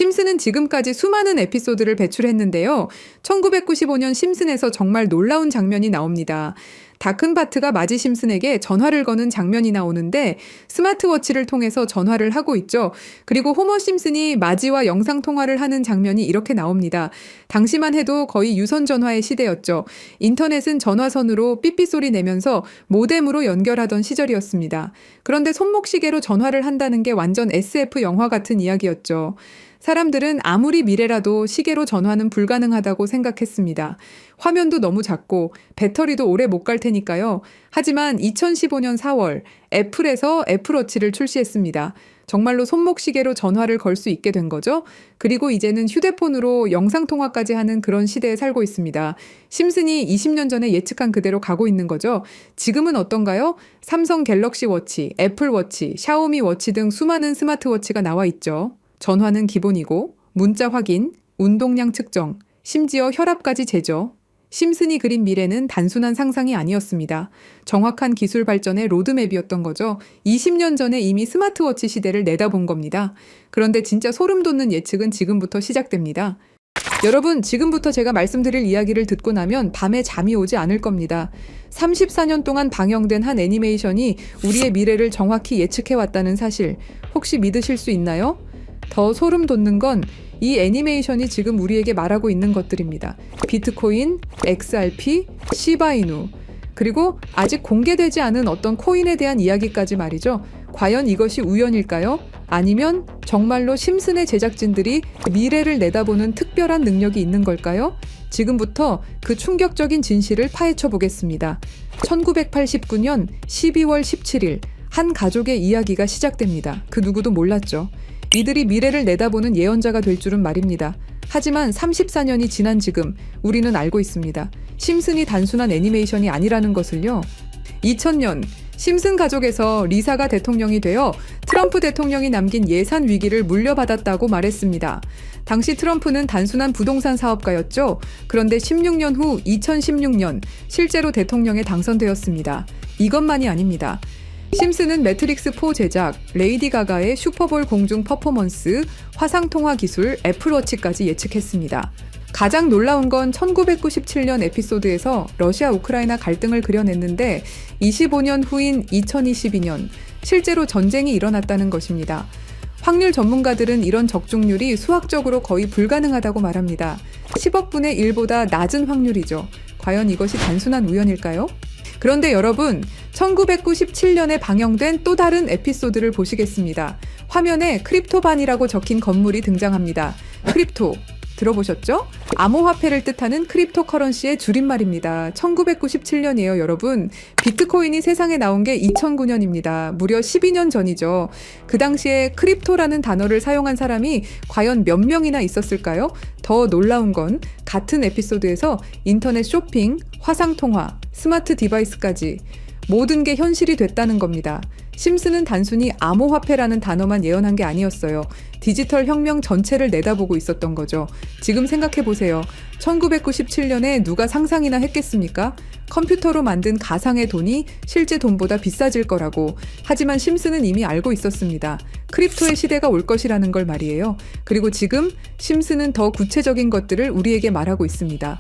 심슨은 지금까지 수많은 에피소드를 배출했는데요. 1995년 심슨에서 정말 놀라운 장면이 나옵니다. 다큰바트가 마지 심슨에게 전화를 거는 장면이 나오는데 스마트워치를 통해서 전화를 하고 있죠. 그리고 호머 심슨이 마지와 영상통화를 하는 장면이 이렇게 나옵니다. 당시만 해도 거의 유선전화의 시대였죠. 인터넷은 전화선으로 삐삐 소리 내면서 모뎀으로 연결하던 시절이었습니다. 그런데 손목시계로 전화를 한다는 게 완전 SF 영화 같은 이야기였죠. 사람들은 아무리 미래라도 시계로 전화는 불가능하다고 생각했습니다. 화면도 너무 작고 배터리도 오래 못 갈 테니까요. 하지만 2015년 4월 애플에서 애플워치를 출시했습니다. 정말로 손목시계로 전화를 걸 수 있게 된 거죠. 그리고 이제는 휴대폰으로 영상통화까지 하는 그런 시대에 살고 있습니다. 심슨이 20년 전에 예측한 그대로 가고 있는 거죠. 지금은 어떤가요? 삼성 갤럭시 워치, 애플워치, 샤오미 워치 등 수많은 스마트워치가 나와 있죠. 전화는 기본이고 문자 확인, 운동량 측정, 심지어 혈압까지 재죠. 심슨이 그린 미래는 단순한 상상이 아니었습니다. 정확한 기술 발전의 로드맵이었던 거죠. 20년 전에 이미 스마트워치 시대를 내다본 겁니다. 그런데 진짜 소름 돋는 예측은 지금부터 시작됩니다. 여러분, 지금부터 제가 말씀드릴 이야기를 듣고 나면 밤에 잠이 오지 않을 겁니다. 34년 동안 방영된 한 애니메이션이 우리의 미래를 정확히 예측해왔다는 사실, 혹시 믿으실 수 있나요? 더 소름 돋는 건 이 애니메이션이 지금 우리에게 말하고 있는 것들입니다. 비트코인, XRP, 시바이누, 그리고 아직 공개되지 않은 어떤 코인에 대한 이야기까지 말이죠. 과연 이것이 우연일까요? 아니면 정말로 심슨의 제작진들이 미래를 내다보는 특별한 능력이 있는 걸까요? 지금부터 그 충격적인 진실을 파헤쳐 보겠습니다. 1989년 12월 17일 한 가족의 이야기가 시작됩니다. 그 누구도 몰랐죠. 이들이 미래를 내다보는 예언자가 될 줄은 말입니다. 하지만 34년이 지난 지금 우리는 알고 있습니다. 심슨이 단순한 애니메이션이 아니라는 것을요. 2000년 심슨 가족에서 리사가 대통령이 되어 트럼프 대통령이 남긴 예산 위기를 물려받았다고 말했습니다. 당시 트럼프는 단순한 부동산 사업가였죠. 그런데 16년 후 2016년 실제로 대통령에 당선되었습니다. 이것만이 아닙니다. 심슨은 매트릭스4 제작, 레이디 가가의 슈퍼볼 공중 퍼포먼스, 화상통화 기술, 애플워치까지 예측했습니다. 가장 놀라운 건 1997년 에피소드에서 러시아 우크라이나 갈등을 그려냈는데 25년 후인 2022년 실제로 전쟁이 일어났다는 것입니다. 확률 전문가들은 이런 적중률이 수학적으로 거의 불가능하다고 말합니다. 10억 분의 1보다 낮은 확률이죠. 과연 이것이 단순한 우연일까요? 그런데 여러분, 1997년에 방영된 또 다른 에피소드를 보시겠습니다. 화면에 크립토반이라고 적힌 건물이 등장합니다. 크립토, 들어보셨죠? 암호화폐를 뜻하는 크립토커런시의 줄임말입니다. 1997년이에요, 여러분. 비트코인이 세상에 나온 게 2009년입니다. 무려 12년 전이죠. 그 당시에 크립토라는 단어를 사용한 사람이 과연 몇 명이나 있었을까요? 더 놀라운 건 같은 에피소드에서 인터넷 쇼핑, 화상통화, 스마트 디바이스까지 모든 게 현실이 됐다는 겁니다. 심슨은 단순히 암호화폐라는 단어만 예언한 게 아니었어요. 디지털 혁명 전체를 내다보고 있었던 거죠. 지금 생각해보세요. 1997년에 누가 상상이나 했겠습니까? 컴퓨터로 만든 가상의 돈이 실제 돈보다 비싸질 거라고. 하지만 심슨은 이미 알고 있었습니다. 크립토의 시대가 올 것이라는 걸 말이에요. 그리고 지금 심슨은 더 구체적인 것들을 우리에게 말하고 있습니다.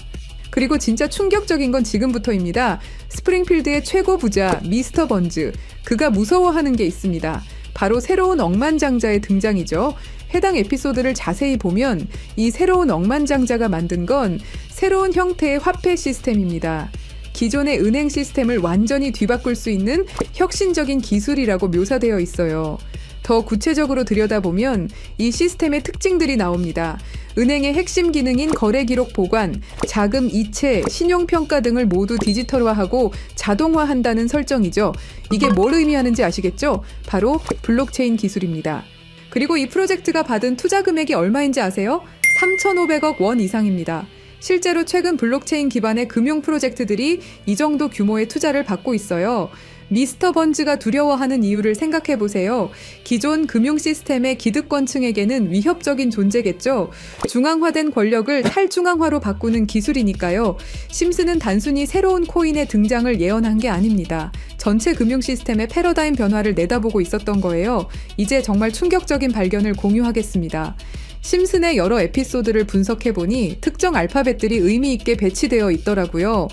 그리고 진짜 충격적인 건 지금부터입니다. 스프링필드의 최고 부자 미스터 번즈, 그가 무서워하는 게 있습니다. 바로 새로운 억만장자의 등장이죠. 해당 에피소드를 자세히 보면 이 새로운 억만장자가 만든 건 새로운 형태의 화폐 시스템입니다. 기존의 은행 시스템을 완전히 뒤바꿀 수 있는 혁신적인 기술이라고 묘사되어 있어요. 더 구체적으로 들여다보면 이 시스템의 특징들이 나옵니다. 은행의 핵심 기능인 거래 기록 보관, 자금 이체, 신용평가 등을 모두 디지털화하고 자동화한다는 설정이죠. 이게 뭘 의미하는지 아시겠죠? 바로 블록체인 기술입니다. 그리고 이 프로젝트가 받은 투자 금액이 얼마인지 아세요? 3,500억 원 이상입니다. 실제로 최근 블록체인 기반의 금융 프로젝트들이 이 정도 규모의 투자를 받고 있어요. 미스터 번즈가 두려워하는 이유를 생각해보세요. 기존 금융 시스템의 기득권층에게는 위협적인 존재겠죠. 중앙화된 권력을 탈중앙화로 바꾸는 기술이니까요. 심슨은 단순히 새로운 코인의 등장을 예언한 게 아닙니다. 전체 금융 시스템의 패러다임 변화를 내다보고 있었던 거예요. 이제 정말 충격적인 발견을 공유하겠습니다. 심슨의 여러 에피소드를 분석해보니 특정 알파벳들이 의미 있게 배치되어 있더라고요.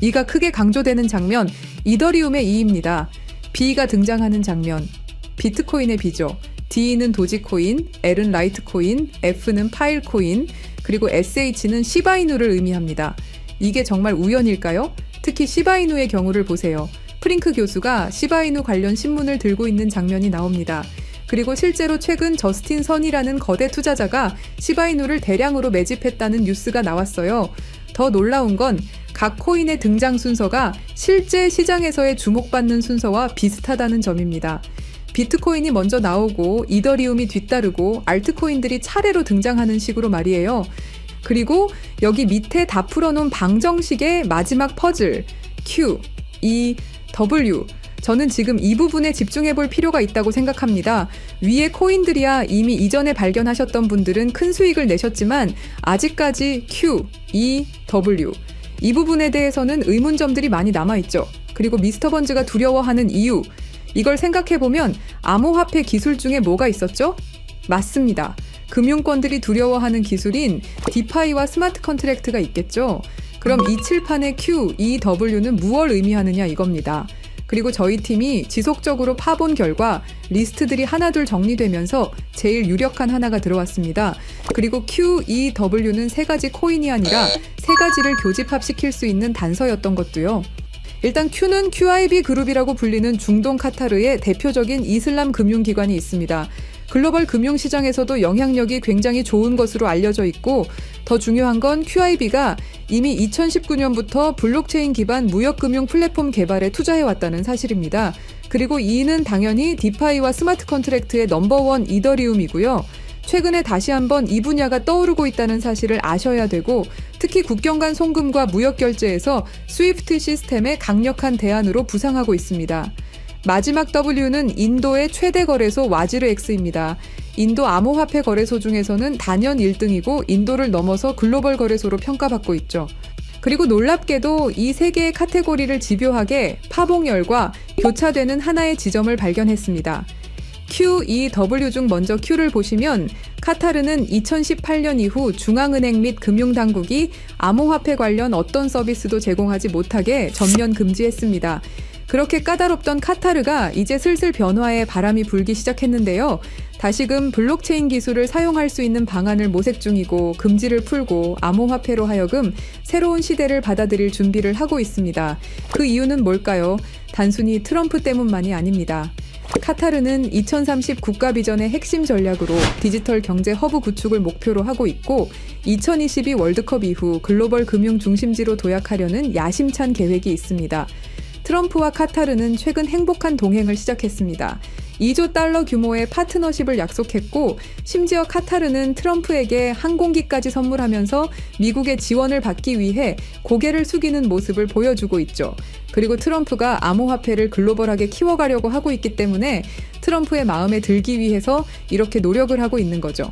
이가 크게 강조되는 장면, 이더리움의 E입니다. B가 등장하는 장면, 비트코인의 B죠. D는 도지코인, L은 라이트코인, F는 파일코인, 그리고 SH는 시바이누를 의미합니다. 이게 정말 우연일까요? 특히 시바이누의 경우를 보세요. 프링크 교수가 시바이누 관련 신문을 들고 있는 장면이 나옵니다. 그리고 실제로 최근 저스틴 선이라는 거대 투자자가 시바이누를 대량으로 매집했다는 뉴스가 나왔어요. 더 놀라운 건 각 코인의 등장 순서가 실제 시장에서의 주목받는 순서와 비슷하다는 점입니다. 비트코인이 먼저 나오고 이더리움이 뒤따르고 알트코인들이 차례로 등장하는 식으로 말이에요. 그리고 여기 밑에 다 풀어놓은 방정식의 마지막 퍼즐 Q, E, W. 저는 지금 이 부분에 집중해 볼 필요가 있다고 생각합니다. 위에 코인들이야 이미 이전에 발견하셨던 분들은 큰 수익을 내셨지만 아직까지 Q, E, W. 이 부분에 대해서는 의문점들이 많이 남아있죠. 그리고 미스터 번즈가 두려워하는 이유. 이걸 생각해보면 암호화폐 기술 중에 뭐가 있었죠? 맞습니다. 금융권들이 두려워하는 기술인 디파이와 스마트 컨트랙트가 있겠죠. 그럼 이 칠판의 Q, E, W는 무엇을 의미하느냐 이겁니다. 그리고 저희 팀이 지속적으로 파본 결과 리스트들이 하나둘 정리되면서 제일 유력한 하나가 들어왔습니다. 그리고 Q, E, W는 세 가지 코인이 아니라 세 가지를 교집합시킬 수 있는 단서였던 것도요. 일단 Q는 QIB 그룹이라고 불리는 중동 카타르의 대표적인 이슬람 금융기관이 있습니다. 글로벌 금융시장에서도 영향력이 굉장히 좋은 것으로 알려져 있고 더 중요한 건 QIB가 이미 2019년부터 블록체인 기반 무역금융 플랫폼 개발에 투자해왔다는 사실입니다. 그리고 E는 당연히 디파이와 스마트 컨트랙트의 넘버원 이더리움이고요. 최근에 다시 한번 이 분야가 떠오르고 있다는 사실을 아셔야 되고 특히 국경 간 송금과 무역 결제에서 스위프트 시스템의 강력한 대안으로 부상하고 있습니다. 마지막 W는 인도의 최대 거래소 와지르X입니다. 인도 암호화폐 거래소 중에서는 단연 1등이고 인도를 넘어서 글로벌 거래소로 평가받고 있죠. 그리고 놀랍게도 이 세 개의 카테고리를 집요하게 파봉열과 교차되는 하나의 지점을 발견했습니다. Q, E, W 중 먼저 Q를 보시면 카타르는 2018년 이후 중앙은행 및 금융당국이 암호화폐 관련 어떤 서비스도 제공하지 못하게 전면 금지했습니다. 그렇게 까다롭던 카타르가 이제 슬슬 변화의 바람이 불기 시작했는데요. 다시금 블록체인 기술을 사용할 수 있는 방안을 모색 중이고 금지를 풀고 암호화폐로 하여금 새로운 시대를 받아들일 준비를 하고 있습니다. 그 이유는 뭘까요? 단순히 트럼프 때문만이 아닙니다. 카타르는 2030 국가 비전의 핵심 전략으로 디지털 경제 허브 구축을 목표로 하고 있고 2022 월드컵 이후 글로벌 금융 중심지로 도약하려는 야심찬 계획이 있습니다. 트럼프와 카타르는 최근 행복한 동행을 시작했습니다. 2조 달러 규모의 파트너십을 약속했고 심지어 카타르는 트럼프에게 항공기까지 선물하면서 미국의 지원을 받기 위해 고개를 숙이는 모습을 보여주고 있죠. 그리고 트럼프가 암호화폐를 글로벌하게 키워가려고 하고 있기 때문에 트럼프의 마음에 들기 위해서 이렇게 노력을 하고 있는 거죠.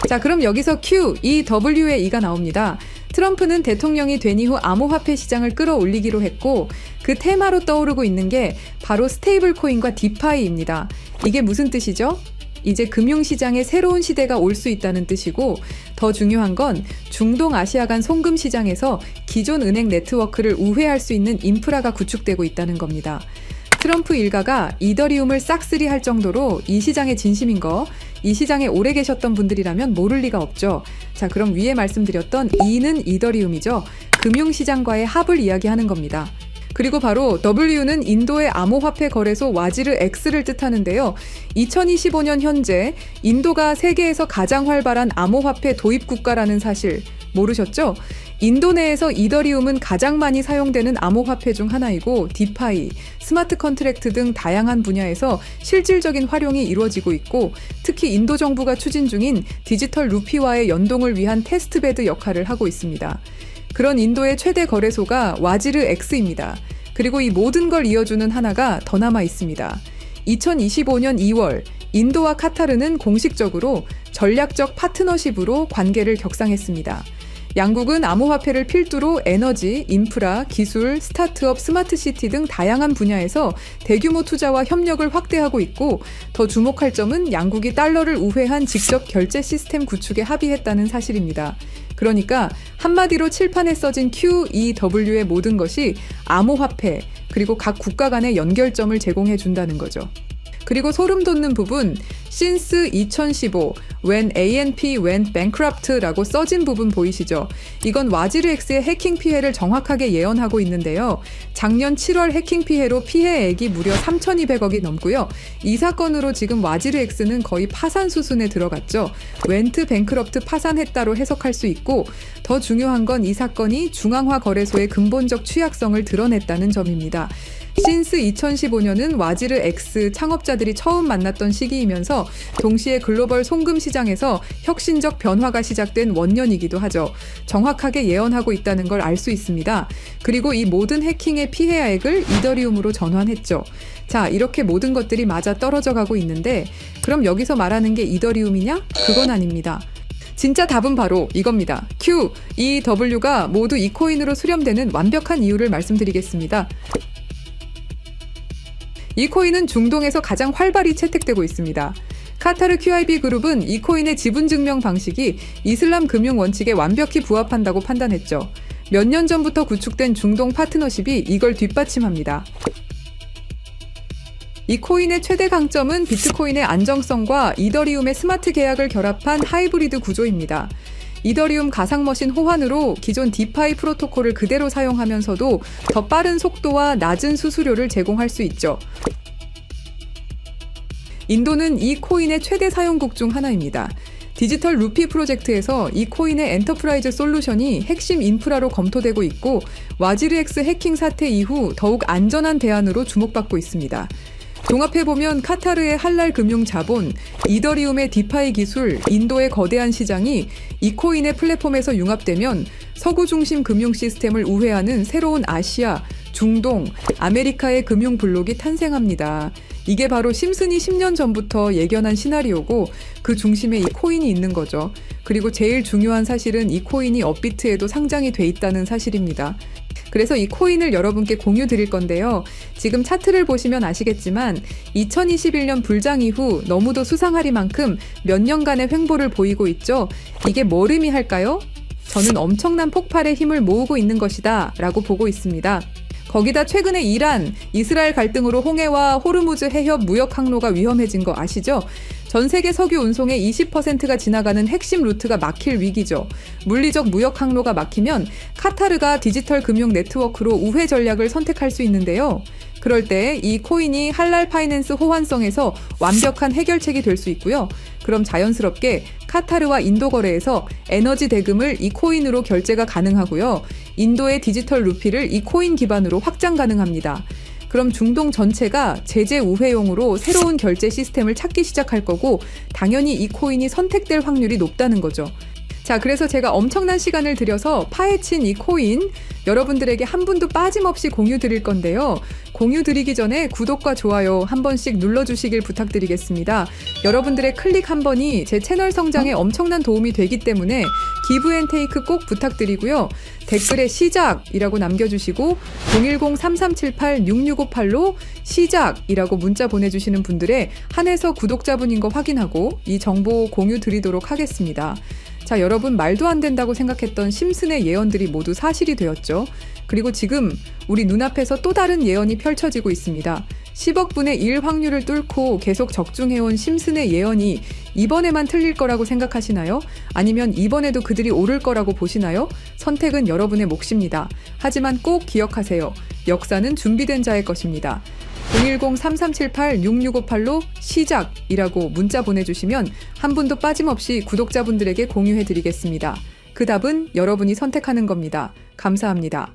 자, 그럼 여기서 Q, E, W의 E가 나옵니다. 트럼프는 대통령이 된 이후 암호화폐 시장을 끌어올리기로 했고 그 테마로 떠오르고 있는 게 바로 스테이블 코인과 디파이입니다. 이게 무슨 뜻이죠? 이제 금융시장에 새로운 시대가 올 수 있다는 뜻이고 더 중요한 건 중동 아시아 간 송금 시장에서 기존 은행 네트워크를 우회할 수 있는 인프라가 구축되고 있다는 겁니다. 트럼프 일가가 이더리움을 싹쓸이 할 정도로 이 시장의 진심인 거, 이 시장에 오래 계셨던 분들이라면 모를 리가 없죠. 자, 그럼 위에 말씀드렸던 E는 이더리움이죠. 금융시장과의 합을 이야기하는 겁니다. 그리고 바로 W는 인도의 암호화폐 거래소 와지르X를 뜻하는데요. 2025년 현재 인도가 세계에서 가장 활발한 암호화폐 도입 국가라는 사실 모르셨죠? 인도 내에서 이더리움은 가장 많이 사용되는 암호화폐 중 하나이고 디파이, 스마트 컨트랙트 등 다양한 분야에서 실질적인 활용이 이루어지고 있고 특히 인도 정부가 추진 중인 디지털 루피와의 연동을 위한 테스트베드 역할을 하고 있습니다. 그런 인도의 최대 거래소가 와지르X입니다. 그리고 이 모든 걸 이어주는 하나가 더 남아 있습니다. 2025년 2월 인도와 카타르는 공식적으로 전략적 파트너십으로 관계를 격상했습니다. 양국은 암호화폐를 필두로 에너지, 인프라, 기술, 스타트업, 스마트시티 등 다양한 분야에서 대규모 투자와 협력을 확대하고 있고, 더 주목할 점은 양국이 달러를 우회한 직접 결제 시스템 구축에 합의했다는 사실입니다. 그러니까 한마디로 칠판에 써진 QEW의 모든 것이 암호화폐, 그리고 각 국가 간의 연결점을 제공해 준다는 거죠. 그리고 소름 돋는 부분, since 2015, when ANP went bankrupt라고 써진 부분 보이시죠? 이건 와지르엑스의 해킹 피해를 정확하게 예언하고 있는데요. 작년 7월 해킹 피해로 피해액이 무려 3,200억이 넘고요. 이 사건으로 지금 와지르엑스는 거의 파산 수순에 들어갔죠. went bankrupt 파산했다로 해석할 수 있고, 더 중요한 건 이 사건이 중앙화 거래소의 근본적 취약성을 드러냈다는 점입니다. since 2015년은 와지르엑스 창업자들이 처음 만났던 시기이면서 동시에 글로벌 송금 시장에서 혁신적 변화가 시작된 원년이기도 하죠. 정확하게 예언하고 있다는 걸 알 수 있습니다. 그리고 이 모든 해킹의 피해액을 이더리움으로 전환했죠. 자, 이렇게 모든 것들이 맞아 떨어져 가고 있는데, 그럼 여기서 말하는 게 이더리움이냐? 그건 아닙니다. 진짜 답은 바로 이겁니다. QEW가 모두 이 코인으로 수렴되는 완벽한 이유를 말씀드리겠습니다. 이 코인은 중동에서 가장 활발히 채택되고 있습니다. 카타르 QIB 그룹은 이 코인의 지분 증명 방식이 이슬람 금융 원칙에 완벽히 부합한다고 판단했죠. 몇 년 전부터 구축된 중동 파트너십이 이걸 뒷받침합니다. 이 코인의 최대 강점은 비트코인의 안정성과 이더리움의 스마트 계약을 결합한 하이브리드 구조입니다. 이더리움 가상머신 호환으로 기존 디파이 프로토콜을 그대로 사용하면서도 더 빠른 속도와 낮은 수수료를 제공할 수 있죠. 인도는 이 코인의 최대 사용국 중 하나입니다. 디지털 루피 프로젝트에서 이 코인의 엔터프라이즈 솔루션이 핵심 인프라로 검토되고 있고, 와지르엑스 해킹 사태 이후 더욱 안전한 대안으로 주목받고 있습니다. 종합해보면 카타르의 할랄 금융 자본, 이더리움의 디파이 기술, 인도의 거대한 시장이 이 코인의 플랫폼에서 융합되면 서구 중심 금융 시스템을 우회하는 새로운 아시아, 중동, 아메리카의 금융 블록이 탄생합니다. 이게 바로 심슨이 10년 전부터 예견한 시나리오고, 그 중심에 이 코인이 있는 거죠. 그리고 제일 중요한 사실은 이 코인이 업비트에도 상장이 돼 있다는 사실입니다. 그래서 이 코인을 여러분께 공유 드릴 건데요. 지금 차트를 보시면 아시겠지만 2021년 불장 이후 너무도 수상하리만큼 몇 년간의 횡보를 보이고 있죠. 이게 뭘 의미할까요? 저는 엄청난 폭발의 힘을 모으고 있는 것이다 라고 보고 있습니다. 거기다 최근에 이란, 이스라엘 갈등으로 홍해와 호르무즈 해협 무역 항로가 위험해진 거 아시죠? 전 세계 석유 운송의 20%가 지나가는 핵심 루트가 막힐 위기죠. 물리적 무역 항로가 막히면 카타르가 디지털 금융 네트워크로 우회 전략을 선택할 수 있는데요. 그럴 때 이 코인이 할랄 파이낸스 호환성에서 완벽한 해결책이 될 수 있고요. 그럼 자연스럽게 카타르와 인도 거래에서 에너지 대금을 이 코인으로 결제가 가능하고요. 인도의 디지털 루피를 이 코인 기반으로 확장 가능합니다. 그럼 중동 전체가 제재 우회용으로 새로운 결제 시스템을 찾기 시작할 거고, 당연히 이 코인이 선택될 확률이 높다는 거죠. 자, 그래서 제가 엄청난 시간을 들여서 파헤친 이 코인, 여러분들에게 한 분도 빠짐없이 공유 드릴 건데요. 공유 드리기 전에 구독과 좋아요 한 번씩 눌러주시길 부탁드리겠습니다. 여러분들의 클릭 한 번이 제 채널 성장에 엄청난 도움이 되기 때문에 기브앤테이크 꼭 부탁드리고요. 댓글에 시작이라고 남겨주시고 010-3378-6658로 시작이라고 문자 보내주시는 분들의 한해서 구독자분인 거 확인하고 이 정보 공유 드리도록 하겠습니다. 자, 여러분, 말도 안 된다고 생각했던 심슨의 예언들이 모두 사실이 되었죠. 그리고 지금 우리 눈앞에서 또 다른 예언이 펼쳐지고 있습니다. 10억 분의 1 확률을 뚫고 계속 적중해온 심슨의 예언이 이번에만 틀릴 거라고 생각하시나요? 아니면 이번에도 그들이 오를 거라고 보시나요? 선택은 여러분의 몫입니다. 하지만 꼭 기억하세요. 역사는 준비된 자의 것입니다. 010-3378-6658로 시작이라고 문자 보내주시면 한 분도 빠짐없이 구독자분들에게 공유해드리겠습니다. 그 답은 여러분이 선택하는 겁니다. 감사합니다.